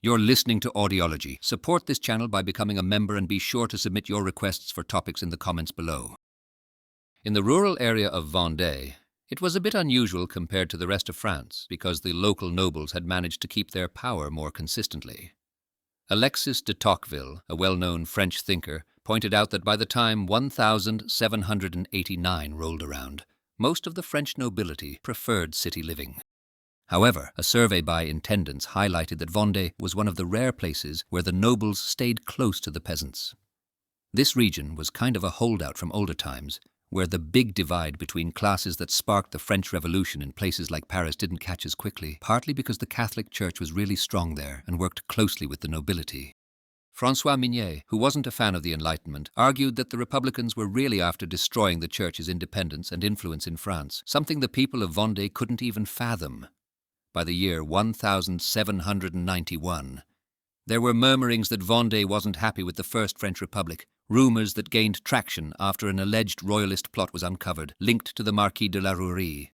You're listening to Audiology. Support this channel by becoming a member and be sure to submit your requests for topics in the comments below. In the rural area of Vendée, it was a bit unusual compared to the rest of France because the local nobles had managed to keep their power more consistently. Alexis de Tocqueville, a well-known French thinker, pointed out that by the time 1789 rolled around, most of the French nobility preferred city living. However, a survey by intendants highlighted that Vendée was one of the rare places where the nobles stayed close to the peasants. This region was kind of a holdout from older times, where the big divide between classes that sparked the French Revolution in places like Paris didn't catch as quickly, partly because the Catholic Church was really strong there and worked closely with the nobility. François Mignet, who wasn't a fan of the Enlightenment, argued that the Republicans were really after destroying the Church's independence and influence in France, something the people of Vendée couldn't even fathom. By the year 1791, there were murmurings that Vendée wasn't happy with the First French Republic, rumours that gained traction after an alleged royalist plot was uncovered, linked to the Marquis de la Rouerie.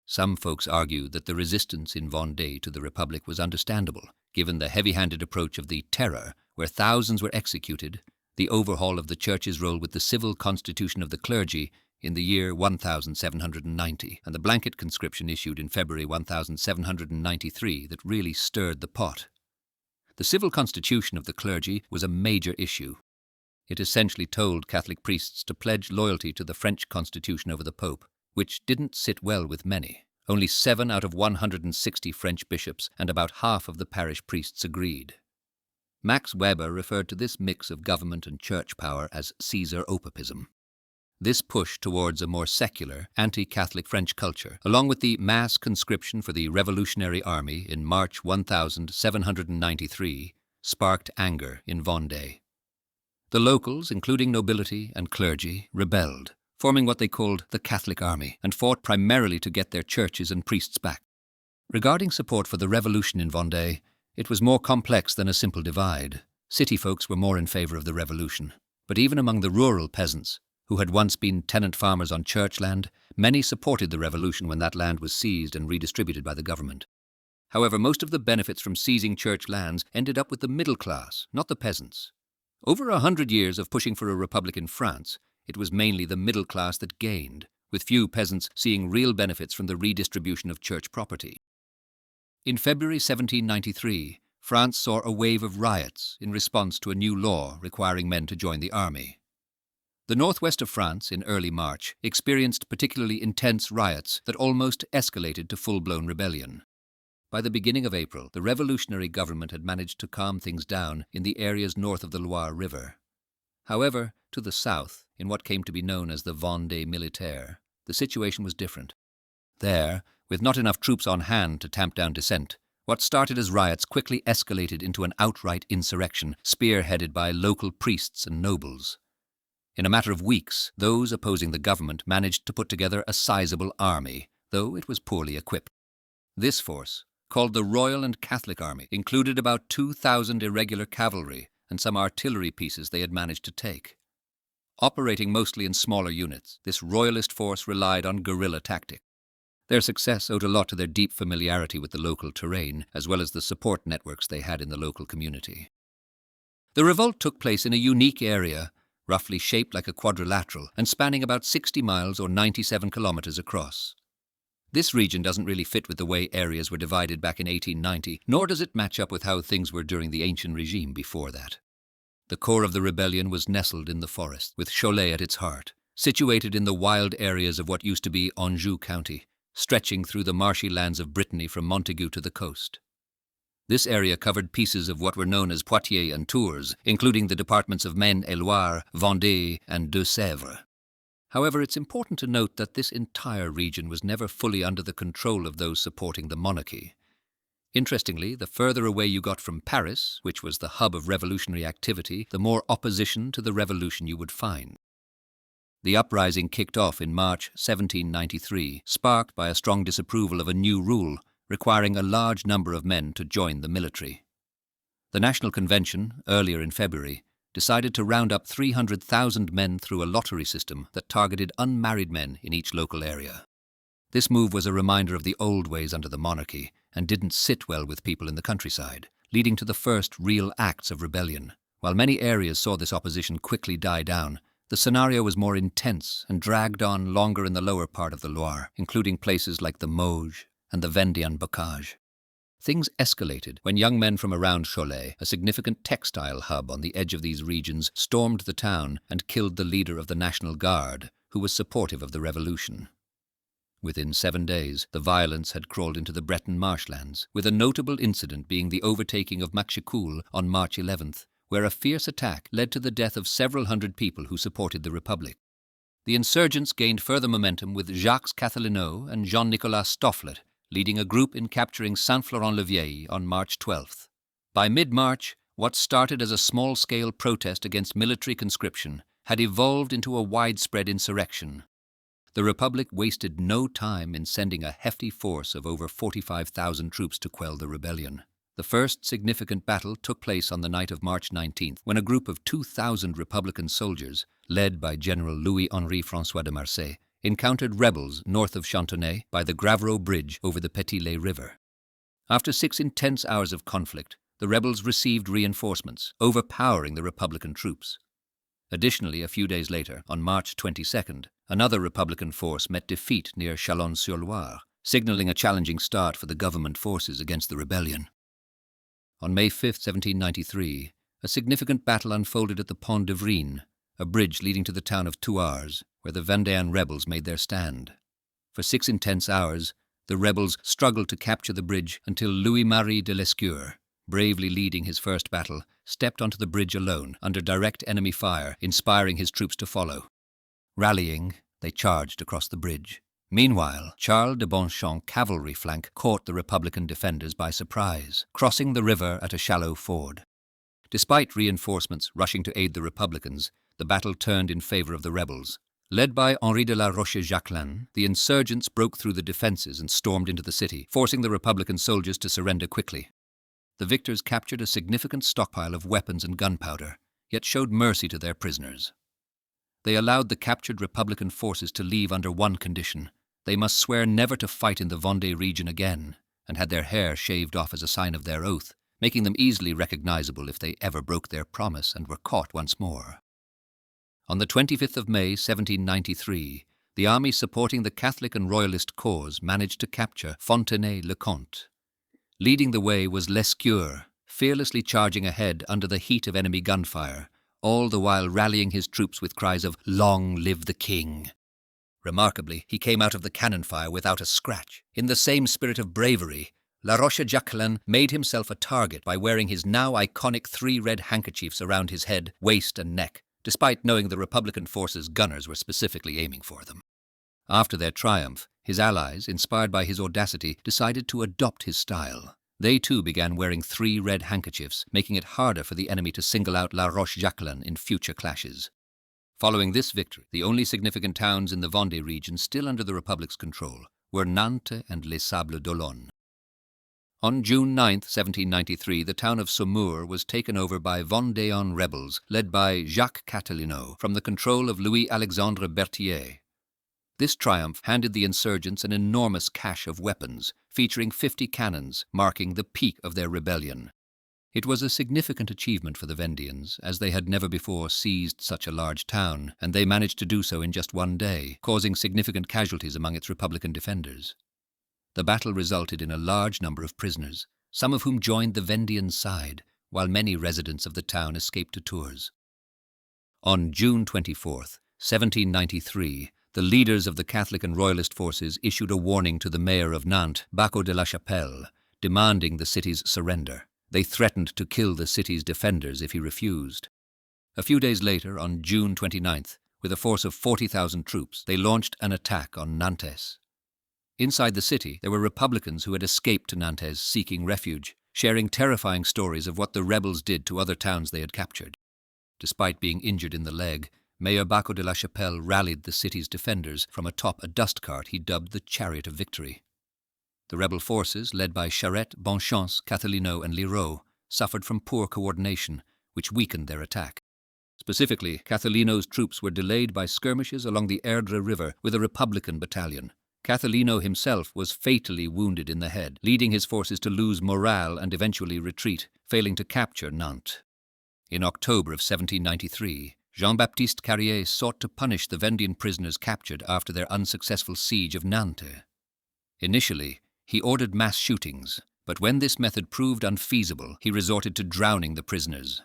Some folks argued that the resistance in Vendée to the Republic was understandable, given the heavy-handed approach of the Terror, where thousands were executed, the overhaul of the Church's role with the civil constitution of the clergy in the year 1790, and the blanket conscription issued in February 1793 that really stirred the pot. The civil constitution of the clergy was a major issue. It essentially told Catholic priests to pledge loyalty to the French constitution over the Pope, which didn't sit well with many. Only 7 out of 160 French bishops and about half of the parish priests agreed. Max Weber referred to this mix of government and church power as Caesar-opapism. This push towards a more secular, anti-Catholic French culture, along with the mass conscription for the Revolutionary Army in March 1793, sparked anger in Vendée. The locals, including nobility and clergy, rebelled, forming what they called the Catholic Army, and fought primarily to get their churches and priests back. Regarding support for the revolution in Vendée, it was more complex than a simple divide. City folks were more in favour of the revolution, but even among the rural peasants, who had once been tenant farmers on church land, many supported the revolution when that land was seized and redistributed by the government. However, most of the benefits from seizing church lands ended up with the middle class, not the peasants. Over 100 years of pushing for a republic in France, it was mainly the middle class that gained, with few peasants seeing real benefits from the redistribution of church property. In February 1793, France saw a wave of riots in response to a new law requiring men to join the army. The northwest of France, in early March, experienced particularly intense riots that almost escalated to full-blown rebellion. By the beginning of April, the revolutionary government had managed to calm things down in the areas north of the Loire River. However, to the south, in what came to be known as the Vendée Militaire, the situation was different. There, with not enough troops on hand to tamp down dissent, what started as riots quickly escalated into an outright insurrection, spearheaded by local priests and nobles. In a matter of weeks, those opposing the government managed to put together a sizable army, though it was poorly equipped. This force, called the Royal and Catholic Army, included about 2,000 irregular cavalry and some artillery pieces they had managed to take. Operating mostly in smaller units, this royalist force relied on guerrilla tactics. Their success owed a lot to their deep familiarity with the local terrain, as well as the support networks they had in the local community. The revolt took place in a unique area, roughly shaped like a quadrilateral and spanning about 60 miles or 97 kilometers across. This region doesn't really fit with the way areas were divided back in 1890, nor does it match up with how things were during the ancient regime before that. The core of the rebellion was nestled in the forest, with Cholet at its heart, situated in the wild areas of what used to be Anjou County, stretching through the marshy lands of Brittany from Montaigu to the coast. This area covered pieces of what were known as Poitiers and Tours, including the departments of Maine-et-Loire, Vendée, and Deux-Sèvres. However, it's important to note that this entire region was never fully under the control of those supporting the monarchy. Interestingly, the further away you got from Paris, which was the hub of revolutionary activity, the more opposition to the revolution you would find. The uprising kicked off in March 1793, sparked by a strong disapproval of a new rule requiring a large number of men to join the military. The National Convention, earlier in February, decided to round up 300,000 men through a lottery system that targeted unmarried men in each local area. This move was a reminder of the old ways under the monarchy and didn't sit well with people in the countryside, leading to the first real acts of rebellion. While many areas saw this opposition quickly die down, the scenario was more intense and dragged on longer in the lower part of the Loire, including places like the Mauges and the Vendéan bocage. Things escalated when young men from around Cholet, a significant textile hub on the edge of these regions, stormed the town and killed the leader of the National Guard, who was supportive of the revolution. Within 7 days, the violence had crawled into the Breton marshlands, with a notable incident being the overtaking of Machecoul on March 11th, where a fierce attack led to the death of several hundred people who supported the Republic. The insurgents gained further momentum with Jacques Cathelineau and Jean-Nicolas Stofflet, leading a group in capturing Saint-Florent-le-Vieil on March 12th. By mid-March, what started as a small-scale protest against military conscription had evolved into a widespread insurrection. The Republic wasted no time in sending a hefty force of over 45,000 troops to quell the rebellion. The first significant battle took place on the night of March 19th, when a group of 2,000 Republican soldiers, led by General Louis-Henri François de Marsay, encountered rebels north of Chantenay by the Gravreau Bridge over the Petit-Lay River. After 6 intense hours of conflict, the rebels received reinforcements, overpowering the Republican troops. Additionally, a few days later, on March 22nd, another Republican force met defeat near Chalon-sur-Loire, signaling a challenging start for the government forces against the rebellion. On May 5, 1793, a significant battle unfolded at the Pont de Vrine, a bridge leading to the town of Thouars, where the Vendéan rebels made their stand. For 6 intense hours, the rebels struggled to capture the bridge until Louis-Marie de Lescure, bravely leading his first battle, stepped onto the bridge alone under direct enemy fire, inspiring his troops to follow. Rallying, they charged across the bridge. Meanwhile, Charles de Bonchamp's cavalry flank caught the Republican defenders by surprise, crossing the river at a shallow ford. Despite reinforcements rushing to aid the Republicans, the battle turned in favor of the rebels. Led by Henri de la Roche-Jacquelin, the insurgents broke through the defenses and stormed into the city, forcing the Republican soldiers to surrender quickly. The victors captured a significant stockpile of weapons and gunpowder, yet showed mercy to their prisoners. They allowed the captured Republican forces to leave under one condition: they must swear never to fight in the Vendée region again, and had their hair shaved off as a sign of their oath, making them easily recognizable if they ever broke their promise and were caught once more. On the 25th of May, 1793, the army supporting the Catholic and Royalist cause managed to capture Fontenay-le-Comte. Leading the way was Lescure, fearlessly charging ahead under the heat of enemy gunfire, all the while rallying his troops with cries of "Long live the King!" Remarkably, he came out of the cannon fire without a scratch. In the same spirit of bravery, La Roche-Jacquelin made himself a target by wearing his now iconic 3 red handkerchiefs around his head, waist and neck, despite knowing the Republican forces' gunners were specifically aiming for them. After their triumph, his allies, inspired by his audacity, decided to adopt his style. They too began wearing 3 red handkerchiefs, making it harder for the enemy to single out La Roche-Jacquelin in future clashes. Following this victory, the only significant towns in the Vendée region still under the Republic's control were Nantes and Les Sables d'Olonne. On June 9, 1793, the town of Saumur was taken over by Vendéan rebels led by Jacques Cathelineau from the control of Louis-Alexandre Berthier. This triumph handed the insurgents an enormous cache of weapons, featuring 50 cannons, marking the peak of their rebellion. It was a significant achievement for the Vendéans, as they had never before seized such a large town, and they managed to do so in just 1 day, causing significant casualties among its Republican defenders. The battle resulted in a large number of prisoners, some of whom joined the Vendéan side, while many residents of the town escaped to Tours. On June 24, 1793, the leaders of the Catholic and Royalist forces issued a warning to the mayor of Nantes, Bacot de la Chapelle, demanding the city's surrender. They threatened to kill the city's defenders if he refused. A few days later, on June 29th, with a force of 40,000 troops, they launched an attack on Nantes. Inside the city, there were Republicans who had escaped to Nantes seeking refuge, sharing terrifying stories of what the rebels did to other towns they had captured. Despite being injured in the leg, Mayor Bacot de la Chapelle rallied the city's defenders from atop a dust cart he dubbed the Chariot of Victory. The rebel forces, led by Charette, Bonchamps, Cathelineau and Leroux, suffered from poor coordination, which weakened their attack. Specifically, Cathelineau's troops were delayed by skirmishes along the Erdre River with a Republican battalion. Cathelineau himself was fatally wounded in the head, leading his forces to lose morale and eventually retreat, failing to capture Nantes. In October of 1793, Jean-Baptiste Carrier sought to punish the Vendean prisoners captured after their unsuccessful siege of Nantes. Initially, he ordered mass shootings, but when this method proved unfeasible, he resorted to drowning the prisoners.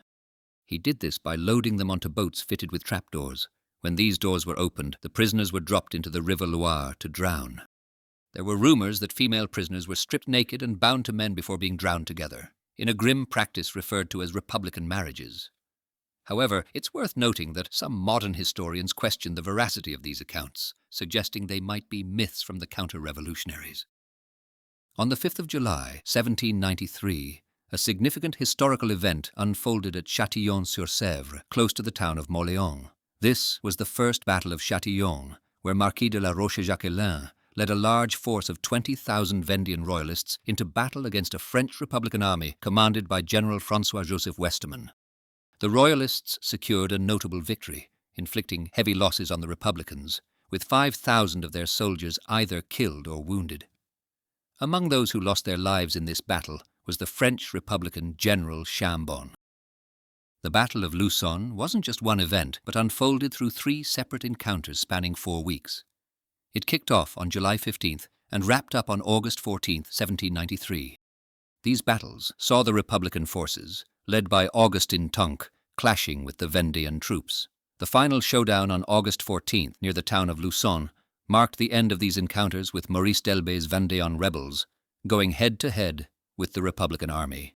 He did this by loading them onto boats fitted with trapdoors. When these doors were opened, the prisoners were dropped into the River Loire to drown. There were rumors that female prisoners were stripped naked and bound to men before being drowned together, in a grim practice referred to as Republican marriages. However, it's worth noting that some modern historians question the veracity of these accounts, suggesting they might be myths from the counter-revolutionaries. On the 5th of July, 1793, a significant historical event unfolded at Châtillon-sur-Sèvre, close to the town of Mauléon. This was the First Battle of Châtillon, where Marquis de la Rochejacquelin led a large force of 20,000 Vendean royalists into battle against a French Republican army commanded by General François-Joseph Westermann. The royalists secured a notable victory, inflicting heavy losses on the Republicans, with 5,000 of their soldiers either killed or wounded. Among those who lost their lives in this battle was the French Republican General Chambon. The Battle of Luçon wasn't just one event, but unfolded through 3 separate encounters spanning 4 weeks. It kicked off on July 15th and wrapped up on August 14th, 1793. These battles saw the Republican forces, led by Augustin Tonk, clashing with the Vendéan troops. The final showdown on August 14th near the town of Luçon marked the end of these encounters, with Maurice d'Elbé's Vendéan rebels going head-to-head with the Republican army.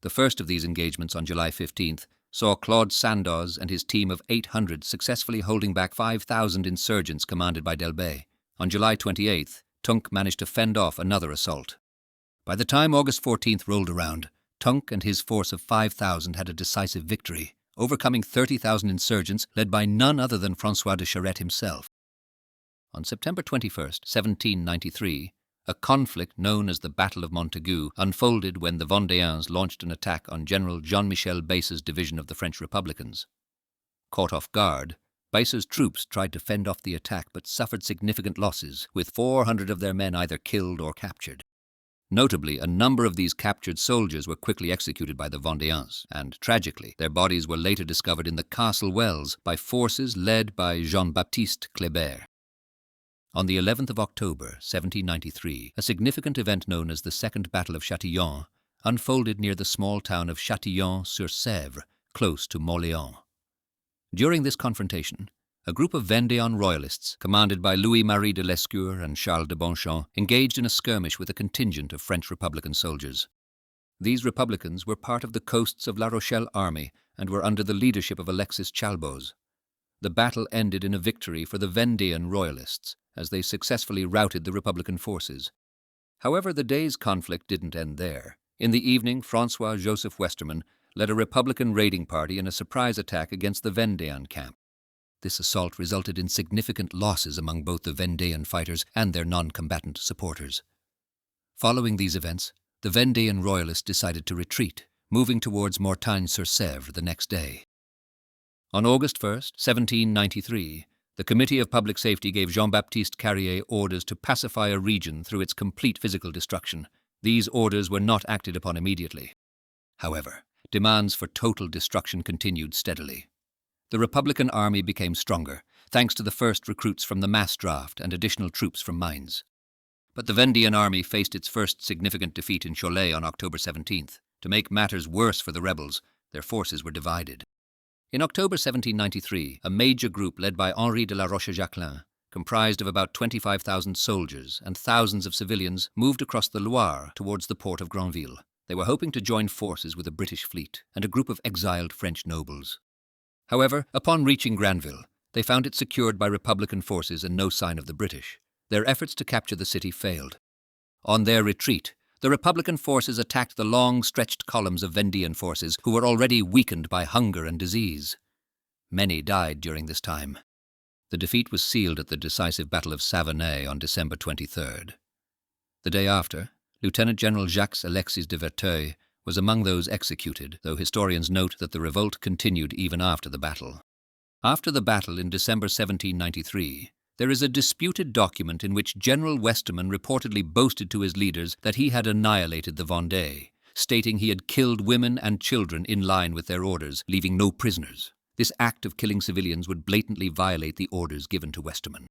The first of these engagements on July 15th saw Claude Sandoz and his team of 800 successfully holding back 5,000 insurgents commanded by d'Elbé. On July 28th, Tonk managed to fend off another assault. By the time August 14th rolled around, Tonk and his force of 5,000 had a decisive victory, overcoming 30,000 insurgents led by none other than François de Charette himself. On September 21st, 1793, a conflict known as the Battle of Montaigu unfolded when the Vendéens launched an attack on General Jean-Michel Baisse's division of the French Republicans. Caught off guard, Baisse's troops tried to fend off the attack but suffered significant losses, with 400 of their men either killed or captured. Notably, a number of these captured soldiers were quickly executed by the Vendéens, and tragically, their bodies were later discovered in the castle wells by forces led by Jean-Baptiste Kléber. On the 11th of October, 1793, a significant event known as the Second Battle of Châtillon unfolded near the small town of Châtillon-sur-Sèvre, close to Mauléon. During this confrontation, a group of Vendéan royalists, commanded by Louis-Marie de Lescure and Charles de Bonchamp, engaged in a skirmish with a contingent of French Republican soldiers. These Republicans were part of the coasts of La Rochelle army and were under the leadership of Alexis Chalbos. The battle ended in a victory for the Vendéan royalists, as they successfully routed the Republican forces. However, the day's conflict didn't end there. In the evening, François-Joseph Westermann led a Republican raiding party in a surprise attack against the Vendéan camp. This assault resulted in significant losses among both the Vendéan fighters and their non-combatant supporters. Following these events, the Vendéan royalists decided to retreat, moving towards Mortagne-sur-Sèvre the next day. On August 1st, 1793, the Committee of Public Safety gave Jean-Baptiste Carrier orders to pacify a region through its complete physical destruction. These orders were not acted upon immediately. However, demands for total destruction continued steadily. The Republican army became stronger, thanks to the first recruits from the mass draft and additional troops from mines. But the Vendéan army faced its first significant defeat in Cholet on October 17th. To make matters worse for the rebels, their forces were divided. In October 1793, a major group led by Henri de la Rochejacquelin, comprised of about 25,000 soldiers and thousands of civilians, moved across the Loire towards the port of Granville. They were hoping to join forces with a British fleet and a group of exiled French nobles. However, upon reaching Granville, they found it secured by Republican forces and no sign of the British. Their efforts to capture the city failed. On their retreat, the Republican forces attacked the long-stretched columns of Vendéan forces who were already weakened by hunger and disease. Many died during this time. The defeat was sealed at the decisive Battle of Savernay on December 23rd. The day after, Lieutenant General Jacques-Alexis de Verteuil was among those executed, though historians note that the revolt continued even after the battle. After the battle in December 1793, there is a disputed document in which General Westermann reportedly boasted to his leaders that he had annihilated the Vendée, stating he had killed women and children in line with their orders, leaving no prisoners. This act of killing civilians would blatantly violate the orders given to Westermann.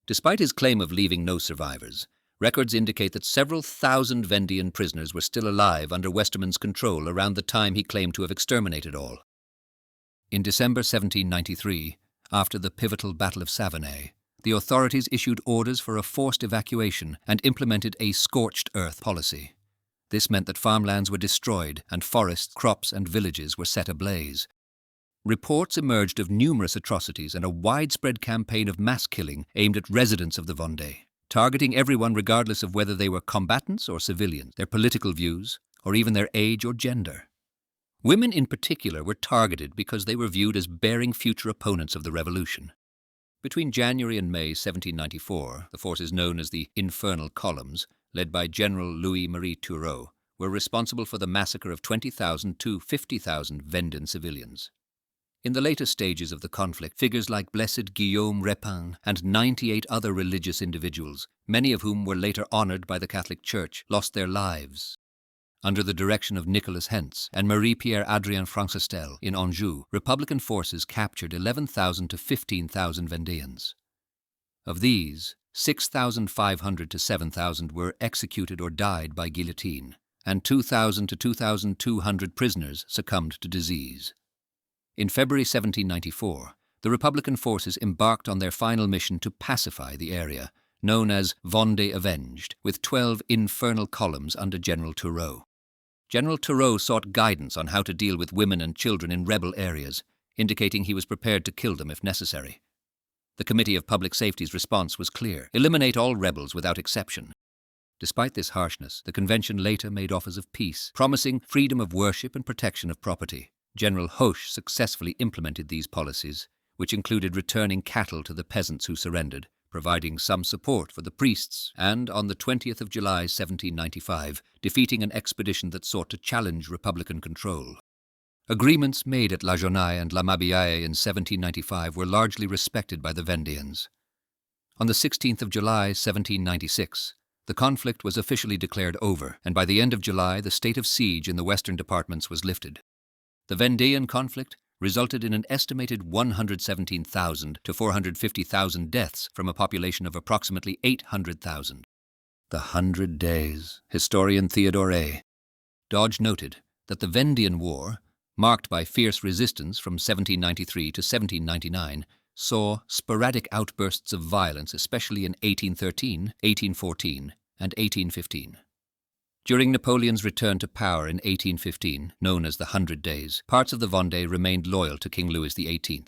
Despite his claim of leaving no survivors, records indicate that several thousand Vendean prisoners were still alive under Westermann's control around the time he claimed to have exterminated all. In December 1793, after the pivotal Battle of Savonay, the authorities issued orders for a forced evacuation and implemented a scorched earth policy. This meant that farmlands were destroyed and forests, crops and villages were set ablaze. Reports emerged of numerous atrocities and a widespread campaign of mass killing aimed at residents of the Vendée, targeting everyone regardless of whether they were combatants or civilians, their political views, or even their age or gender. Women in particular were targeted because they were viewed as bearing future opponents of the revolution. Between January and May 1794, the forces known as the Infernal Columns, led by General Louis-Marie Turreau, were responsible for the massacre of 20,000 to 50,000 Vendéan civilians. In the later stages of the conflict, figures like Blessed Guillaume Repin and 98 other religious individuals, many of whom were later honored by the Catholic Church, lost their lives. Under the direction of Nicolas Hentz and Marie-Pierre Adrien Francestel in Anjou, Republican forces captured 11,000 to 15,000 Vendéans. Of these, 6,500 to 7,000 were executed or died by guillotine, and 2,000 to 2,200 prisoners succumbed to disease. In February 1794, the Republican forces embarked on their final mission to pacify the area, known as Vendée Avenged, with 12 infernal columns under General Turreau. General Turreau sought guidance on how to deal with women and children in rebel areas, indicating he was prepared to kill them if necessary. The Committee of Public Safety's response was clear: eliminate all rebels without exception. Despite this harshness, the convention later made offers of peace, promising freedom of worship and protection of property. General Hoche successfully implemented these policies, which included returning cattle to the peasants who surrendered, providing some support for the priests, and on the 20th of July 1795, defeating an expedition that sought to challenge Republican control. Agreements made at La Jaunaye and La Mabiaye in 1795 were largely respected by the Vendéans. On the 16th of July 1796, the conflict was officially declared over, and by the end of July the state of siege in the western departments was lifted. The Vendéan conflict resulted in an estimated 117,000 to 450,000 deaths from a population of approximately 800,000. The 100 Days. Historian Theodore A. Dodge noted that the Vendéan War, marked by fierce resistance from 1793 to 1799, saw sporadic outbursts of violence, especially in 1813, 1814, and 1815. During Napoleon's return to power in 1815, known as the 100 Days, parts of the Vendée remained loyal to King Louis XVIII.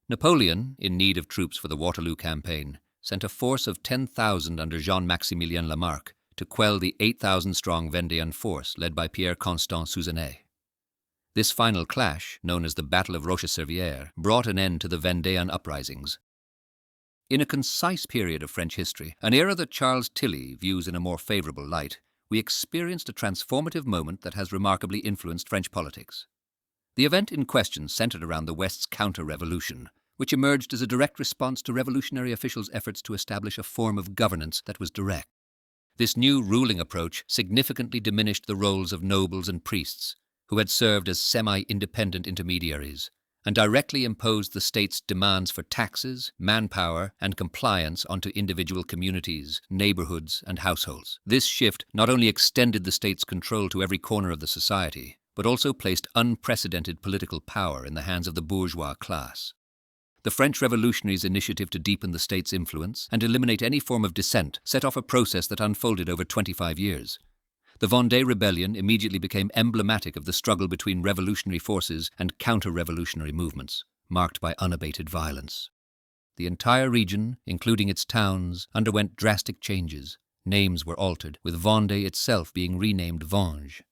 Napoleon, in need of troops for the Waterloo campaign, sent a force of 10,000 under Jean-Maximilien Lamarck to quell the 8,000-strong Vendéan force led by Pierre Constant Suzannet. This final clash, known as the Battle of Rocheservière, brought an end to the Vendéan uprisings. In a concise period of French history, an era that Charles Tilly views in a more favourable light, we experienced a transformative moment that has remarkably influenced French politics. The event in question centred around the West's counter-revolution, which emerged as a direct response to revolutionary officials' efforts to establish a form of governance that was direct. This new ruling approach significantly diminished the roles of nobles and priests, who had served as semi-independent intermediaries, and directly imposed the state's demands for taxes, manpower, and compliance onto individual communities, neighborhoods, and households. This shift not only extended the state's control to every corner of the society, but also placed unprecedented political power in the hands of the bourgeois class. The French revolutionaries' initiative to deepen the state's influence and eliminate any form of dissent set off a process that unfolded over 25 years. The Vendée Rebellion immediately became emblematic of the struggle between revolutionary forces and counter-revolutionary movements, marked by unabated violence. The entire region, including its towns, underwent drastic changes. Names were altered, with Vendée itself being renamed Vange.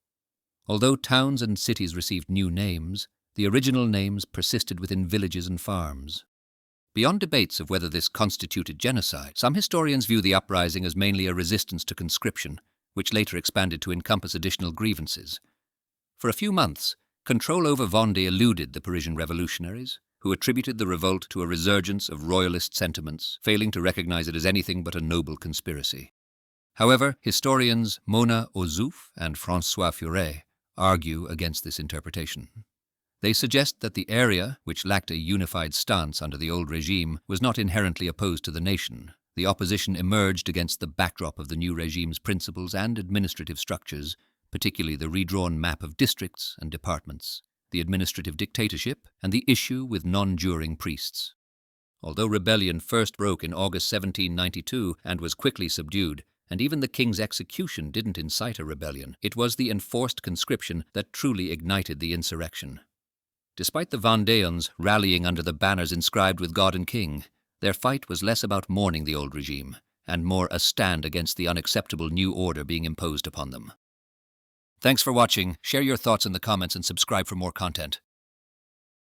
Although towns and cities received new names, the original names persisted within villages and farms. Beyond debates of whether this constituted genocide, some historians view the uprising as mainly a resistance to conscription, which later expanded to encompass additional grievances. For a few months, control over Vendée eluded the Parisian revolutionaries, who attributed the revolt to a resurgence of royalist sentiments, failing to recognize it as anything but a noble conspiracy. However, historians Mona Ozouf and François Furet argue against this interpretation. They suggest that the area, which lacked a unified stance under the old regime, was not inherently opposed to the nation. The opposition emerged against the backdrop of the new regime's principles and administrative structures, particularly the redrawn map of districts and departments, the administrative dictatorship, and the issue with non-juring priests. Although rebellion first broke in August 1792 and was quickly subdued, and even the king's execution didn't incite a rebellion, it was the enforced conscription that truly ignited the insurrection. Despite the Vendéans rallying under the banners inscribed with God and King, their fight was less about mourning the old regime, and more a stand against the unacceptable new order being imposed upon them. Thanks for watching. Share your thoughts in the comments and subscribe for more content.